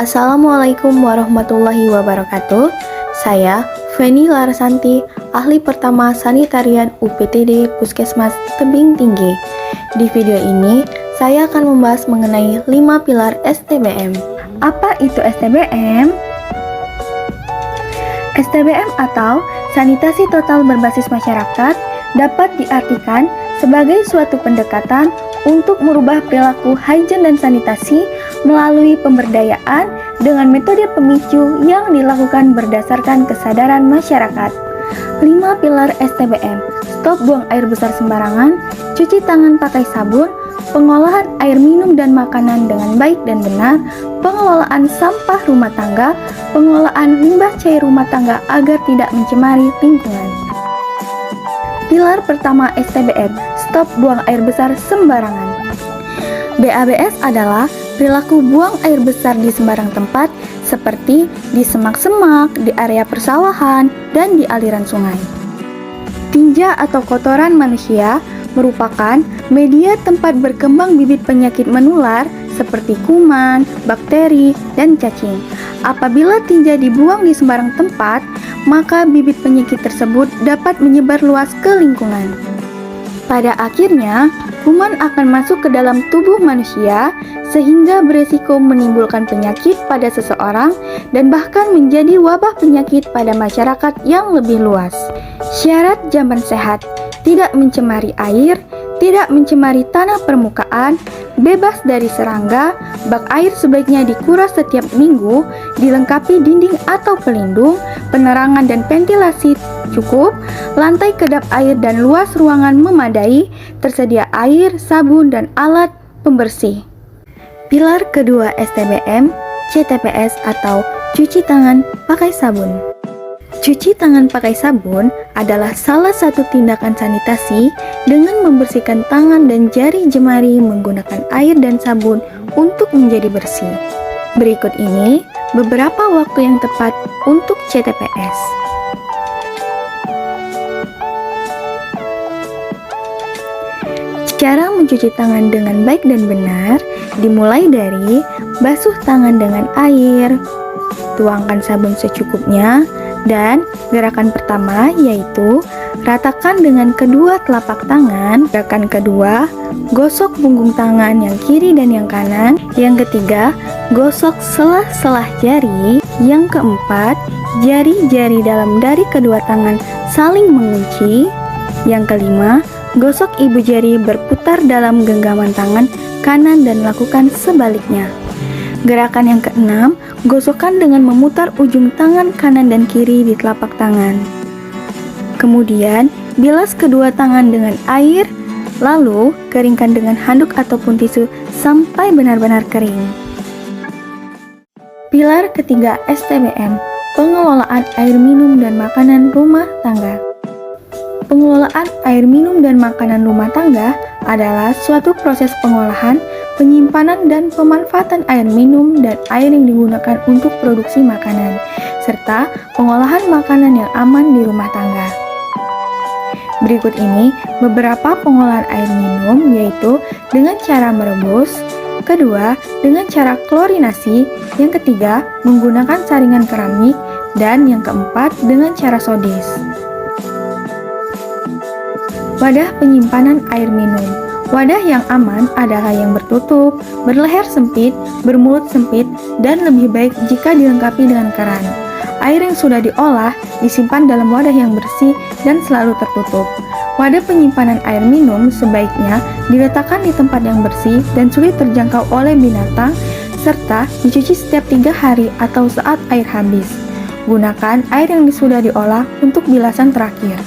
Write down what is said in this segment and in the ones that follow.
Assalamualaikum warahmatullahi wabarakatuh. Saya Feni Larasanti, ahli pertama sanitarian UPTD Puskesmas Tebing Tinggi. Di video ini, saya akan membahas mengenai 5 pilar STBM. Apa itu STBM? STBM atau Sanitasi Total Berbasis Masyarakat dapat diartikan sebagai suatu pendekatan untuk merubah perilaku hygiene dan sanitasi melalui pemberdayaan dengan metode pemicu yang dilakukan berdasarkan kesadaran masyarakat. 5 pilar STBM: stop buang air besar sembarangan, cuci tangan pakai sabun, pengolahan air minum dan makanan dengan baik dan benar, pengelolaan sampah rumah tangga, pengelolaan limbah cair rumah tangga agar tidak mencemari lingkungan. Pilar pertama STBM, stop buang air besar sembarangan. BABS adalah perilaku buang air besar di sembarang tempat seperti di semak-semak, di area persawahan, dan di aliran sungai. Tinja atau kotoran manusia merupakan media tempat berkembang bibit penyakit menular seperti kuman, bakteri, dan cacing. Apabila tinja dibuang di sembarang tempat, maka bibit penyakit tersebut dapat menyebar luas ke lingkungan. Pada akhirnya, kuman akan masuk ke dalam tubuh manusia sehingga beresiko menimbulkan penyakit pada seseorang dan bahkan menjadi wabah penyakit pada masyarakat yang lebih luas. Syarat jamban sehat: tidak mencemari air, tidak mencemari tanah permukaan, bebas dari serangga, bak air sebaiknya dikuras setiap minggu, dilengkapi dinding atau pelindung, penerangan dan ventilasi cukup, lantai kedap air dan luas ruangan memadai, tersedia air, sabun, dan alat pembersih. Pilar kedua STBM, CTPS atau cuci tangan pakai sabun. Cuci tangan pakai sabun adalah salah satu tindakan sanitasi dengan membersihkan tangan dan jari jemari menggunakan air dan sabun untuk menjadi bersih. Berikut ini beberapa waktu yang tepat untuk CTPS. Cara mencuci tangan dengan baik dan benar dimulai dari basuh tangan dengan air, tuangkan sabun secukupnya, dan gerakan pertama yaitu ratakan dengan kedua telapak tangan. Gerakan kedua, gosok punggung tangan yang kiri dan yang kanan. Yang ketiga, gosok selah-selah jari. Yang keempat, jari-jari dalam dari kedua tangan saling mengunci. Yang kelima, gosok ibu jari berputar dalam genggaman tangan kanan dan lakukan sebaliknya. Gerakan yang keenam, gosokkan dengan memutar ujung tangan kanan dan kiri di telapak tangan. Kemudian, bilas kedua tangan dengan air, lalu keringkan dengan handuk ataupun tisu sampai benar-benar kering. Pilar ketiga STBM, pengelolaan air minum dan makanan rumah tangga. Pengelolaan air minum dan makanan rumah tangga adalah suatu proses pengolahan, penyimpanan dan pemanfaatan air minum dan air yang digunakan untuk produksi makanan, serta pengolahan makanan yang aman di rumah tangga. Berikut ini beberapa pengolahan air minum, yaitu dengan cara merebus, kedua dengan cara klorinasi, yang ketiga menggunakan saringan keramik, dan yang keempat dengan cara sodis. Wadah penyimpanan air minum. Wadah yang aman adalah yang bertutup, berleher sempit, bermulut sempit, dan lebih baik jika dilengkapi dengan keran. Air yang sudah diolah disimpan dalam wadah yang bersih dan selalu tertutup. Wadah penyimpanan air minum sebaiknya diletakkan di tempat yang bersih dan sulit terjangkau oleh binatang, serta dicuci setiap 3 hari atau saat air habis. Gunakan air yang sudah diolah untuk bilasan terakhir.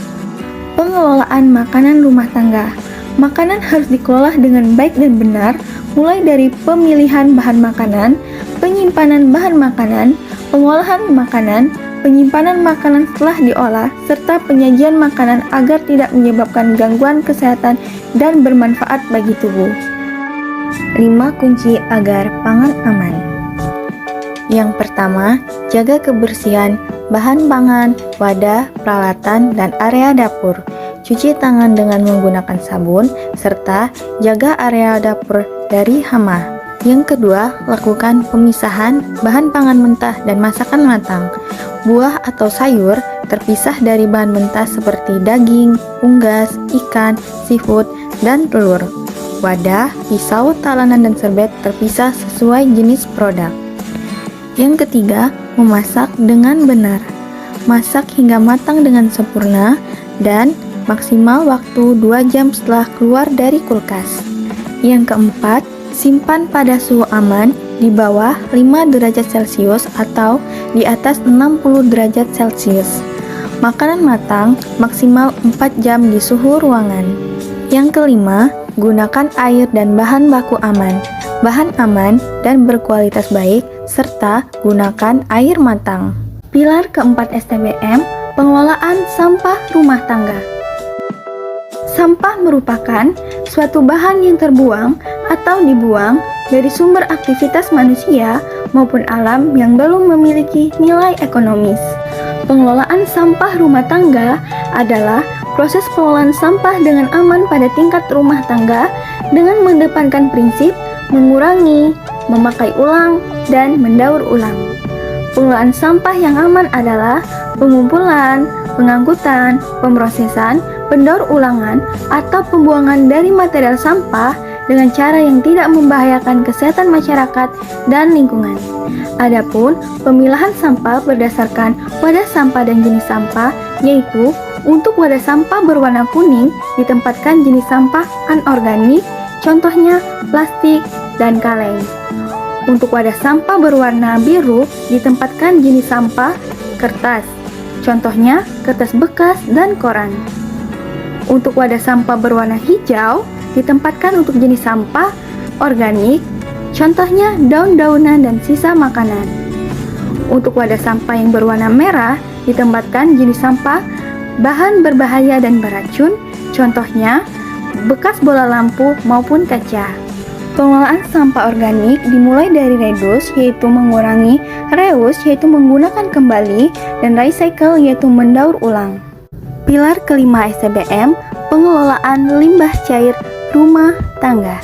Pengelolaan makanan rumah tangga. Makanan harus dikelola dengan baik dan benar, mulai dari pemilihan bahan makanan, penyimpanan bahan makanan, pengolahan makanan, penyimpanan makanan setelah diolah, serta penyajian makanan agar tidak menyebabkan gangguan kesehatan dan bermanfaat bagi tubuh. 5 kunci agar pangan aman. Yang pertama, jaga kebersihan bahan pangan, wadah, peralatan, dan area dapur. Cuci tangan dengan menggunakan sabun, serta jaga area dapur dari hama. Yang kedua, lakukan pemisahan bahan pangan mentah dan masakan matang. Buah atau sayur terpisah dari bahan mentah seperti daging, unggas, ikan, seafood, dan telur. Wadah, pisau, talanan, dan serbet terpisah sesuai jenis produk. Yang ketiga, memasak dengan benar. Masak hingga matang dengan sempurna dan maksimal waktu 2 jam setelah keluar dari kulkas. Yang keempat, simpan pada suhu aman di bawah 5 derajat Celcius atau di atas 60 derajat Celcius. Makanan matang maksimal 4 jam di suhu ruangan. Yang kelima, gunakan air dan bahan baku aman. Bahan aman dan berkualitas baik serta gunakan air matang. Pilar keempat STBM, pengelolaan sampah rumah tangga. Sampah merupakan suatu bahan yang terbuang atau dibuang dari sumber aktivitas manusia maupun alam yang belum memiliki nilai ekonomis. Pengelolaan sampah rumah tangga adalah proses pengelolaan sampah dengan aman pada tingkat rumah tangga dengan mengedepankan prinsip mengurangi, memakai ulang, dan mendaur ulang. Pengelolaan sampah yang aman adalah pengumpulan, pengangkutan, pemrosesan, pendaur ulangan, atau pembuangan dari material sampah dengan cara yang tidak membahayakan kesehatan masyarakat dan lingkungan. Adapun pemilahan sampah berdasarkan wadah sampah dan jenis sampah, yaitu untuk wadah sampah berwarna kuning ditempatkan jenis sampah anorganik, contohnya plastik dan kaleng. Untuk wadah sampah berwarna biru ditempatkan jenis sampah kertas, contohnya kertas bekas dan koran. Untuk wadah sampah berwarna hijau ditempatkan untuk jenis sampah organik, contohnya daun-daunan dan sisa makanan. Untuk wadah sampah yang berwarna merah ditempatkan jenis sampah bahan berbahaya dan beracun, contohnya bekas bola lampu maupun kaca. Pengelolaan sampah organik dimulai dari reduce, yaitu mengurangi, reuse, yaitu menggunakan kembali, dan recycle, yaitu mendaur ulang. Pilar kelima STBM, pengelolaan limbah cair rumah tangga.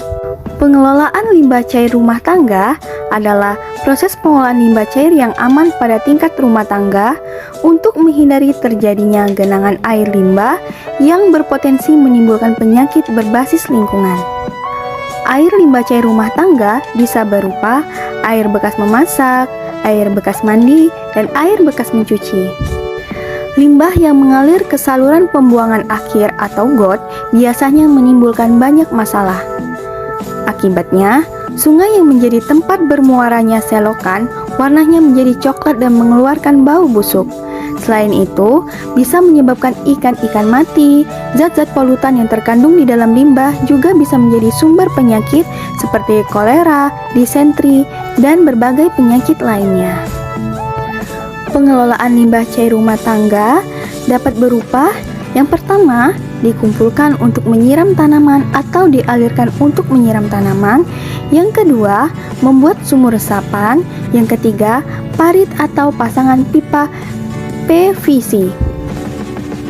Pengelolaan limbah cair rumah tangga adalah proses pengolahan limbah cair yang aman pada tingkat rumah tangga untuk menghindari terjadinya genangan air limbah yang berpotensi menimbulkan penyakit berbasis lingkungan. Air limbah cair rumah tangga bisa berupa air bekas memasak, air bekas mandi, dan air bekas mencuci. Limbah yang mengalir ke saluran pembuangan akhir atau got biasanya menimbulkan banyak masalah. Akibatnya, sungai yang menjadi tempat bermuaranya selokan warnanya menjadi coklat dan mengeluarkan bau busuk. Selain itu, bisa menyebabkan ikan-ikan mati. Zat-zat polutan yang terkandung di dalam limbah juga bisa menjadi sumber penyakit seperti kolera, disentri, dan berbagai penyakit lainnya. Pengelolaan limbah cair rumah tangga dapat berupa: yang pertama, dikumpulkan untuk menyiram tanaman atau dialirkan untuk menyiram tanaman. Yang kedua, membuat sumur resapan. Yang ketiga, parit atau pasangan pipa PVC.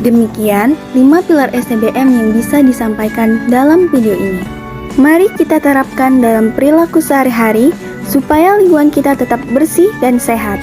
Demikian 5 pilar STBM yang bisa disampaikan dalam video ini. Mari kita terapkan dalam perilaku sehari-hari supaya lingkungan kita tetap bersih dan sehat.